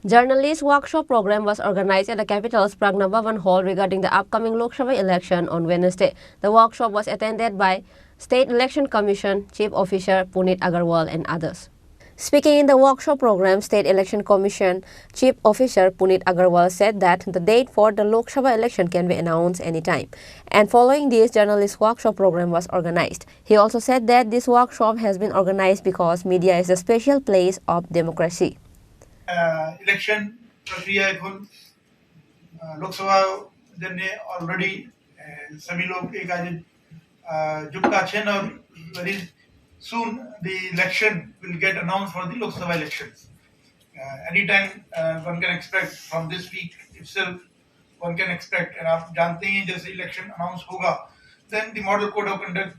Journalist workshop program was organized at the capital's Pragna Bhavan Hall regarding the upcoming Lok Sabha election on Wednesday. The workshop was attended by State Election Commission Chief Officer Puneet Agarwal and others. Speaking in the workshop program, State Election Commission Chief Officer Puneet Agarwal said that the date for the Lok Sabha election can be announced anytime. And following this, journalist workshop program was organized. He also said that this workshop has been organized because media is a special place of democracy. Election प्रक्रिया এখন লোকসভা জন্য already सभी लोग एक आज जुट আছেন और very soon the election will get announced for the Lok Sabha elections. Anytime one can expect from this week itself one can expect, and आप जानते हैं जैसे election announce होगा then the model code of conduct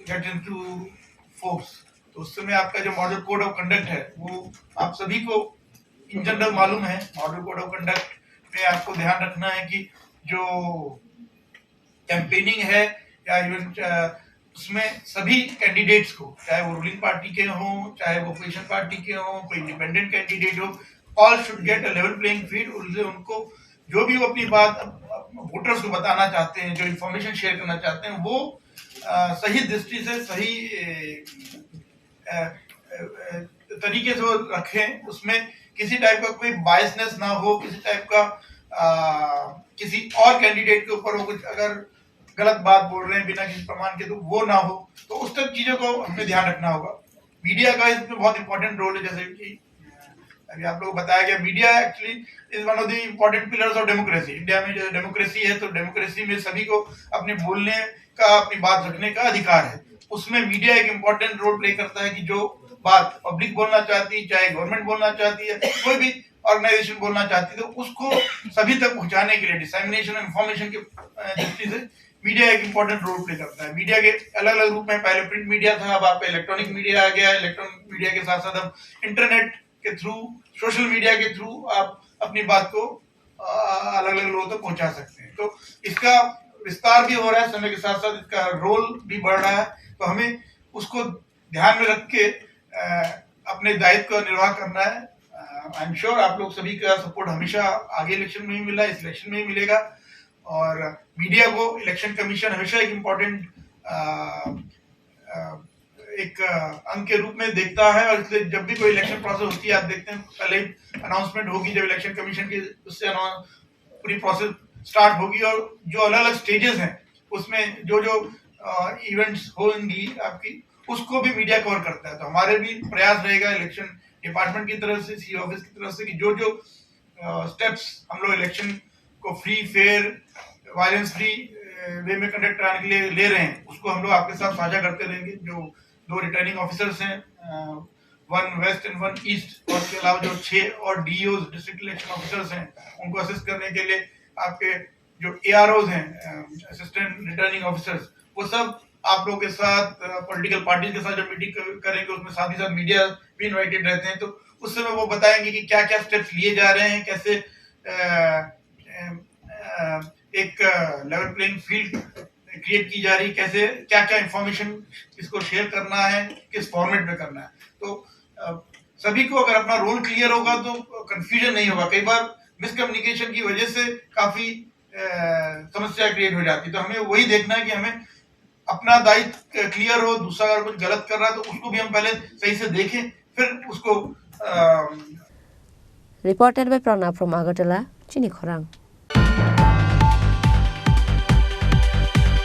get into force. तो उस समय आपका जो मॉडल कोड ऑफ कंडक्ट है वो आप सभी को इन जनरल मालूम है। मॉडल कोड ऑफ कंडक्ट में आपको ध्यान रखना है कि जो कैंपेनिंग है या इवन उसमें सभी कैंडिडेट्स को, चाहे वो रूलिंग पार्टी के हों चाहे वो अपोजिशन पार्टी के हों, कोई इंडिपेंडेंट कैंडिडेट हो, all should get a level playing field. उनको जो भी वो अपनी बात वोटर्स को बताना चाहते हैं, जो इन्फॉर्मेशन शेयर करना चाहते हैं, वो सही दृष्टि से सही तरीके से रखें। उसमें किसी टाइप का कोई बायसनेस ना हो, किसी टाइप का किसी और कैंडिडेट के ऊपर वो कुछ अगर गलत बात बोल रहे हैं बिना किसी प्रमाण के तो वो ना हो। तो उस तक चीजों को हमें ध्यान रखना होगा। मीडिया का इसमें बहुत इंपॉर्टेंट रोल है। जैसे कि अभी आप लोगों को बताया गया, media actually is one of the important pillars of democracy. India में जो डेमोक्रेसी है तो डेमोक्रेसी में सभी को अपने बोलने का, अपनी बात रखने का अधिकार है। उसमें मीडिया एक इंपॉर्टेंट रोल प्ले करता है कि जो बात पब्लिक बोलना चाहती है, चाहे गवर्नमेंट बोलना चाहती है, कोई भी ऑर्गेनाइजेशन बोलना चाहती है, तो उसको सभी तक पहुंचाने के लिए डिसैमिनेशन इंफॉर्मेशन के दृष्टि से मीडिया एक इंपॉर्टेंट रोल प्ले करता है। मीडिया के अलग अलग रूप में, पहले प्रिंट मीडिया था, अब आपका इलेक्ट्रॉनिक मीडिया आ गया। इलेक्ट्रॉनिक मीडिया के साथ साथ अब इंटरनेट के थ्रू, सोशल मीडिया के थ्रू आप अपनी बात को अलग अलग लोगों तक पहुंचा सकते हैं। तो इसका विस्तार भी हो रहा है, समय के साथ साथ इसका रोल भी बढ़ रहा है। तो हमें उसको ध्यान में रख के अपने दायित्व का निर्वाह करना है। आई एम श्योर आप लोग सभी का सपोर्ट हमेशा आगे इलेक्शन में ही मिला, इस इलेक्शन में ही मिलेगा। और मीडिया को इलेक्शन कमीशन हमेशा एक इम्पोर्टेंट एक अंग के रूप में देखता है। और इसलिए जब भी कोई इलेक्शन प्रोसेस होती है, आप देखते हैं पहले अनाउंसमेंट होगी जब इलेक्शन कमीशन की, उससे पूरी प्रोसेस स्टार्ट होगी और जो अलग अलग स्टेजेस हैं उसमें जो जो इवेंट्स होंगी आपकी, उसको भी मीडिया कवर करता है। तो हमारे भी प्रयास रहेगा इलेक्शन डिपार्टमेंट की तरफ से, सी ऑफिस की तरफ से, कि जो जो स्टेप्स हम लोग इलेक्शन को free, fair, violence free way में कंडक्ट कराने के लिए ले रहे हैं, उसको हम लोग आपके साथ साझा करते रहेंगे। जो 2 रिटर्निंग ऑफिसर्स हैं, 1 वेस्ट एंड 1 ईस्ट, और उसके अलावा जो 6 और डीओज डिस्ट्रिक्ट इलेक्शन ऑफिसर्स हैं, उनको असिस्ट करने के लिए आपके जो एआरओज हैं, असिस्टेंट रिटर्निंग ऑफिसर्स, वो सब आप लोगों के साथ, पॉलिटिकल पार्टीज के साथ जब मीटिंग करेंगे उसमें साथ ही साथ मीडिया भी इनवाइटेड रहते हैं। तो उस समय वो बताएंगे कि क्या क्या स्टेप्स लिए जा रहे हैं, कैसे एक लेवल प्लेइंग फील्ड क्रिएट की जा रही, कैसे क्या क्या इंफॉर्मेशन इसको शेयर करना है, किस फॉर्मेट में करना है। तो सभी को अगर अपना रोल क्लियर होगा तो कंफ्यूजन नहीं होगा। कई बार मिसकम्युनिकेशन की वजह से काफी समस्या क्रिएट हो जाती है। तो हमें वही देखना है कि हमें अपना दायित्व क्लियर हो, दूसरा अगर कुछ गलत कर रहा है तो उसको भी हम पहले सही से देखें, फिर उसको Reported by Pranab from Agartala, Chini Khorang.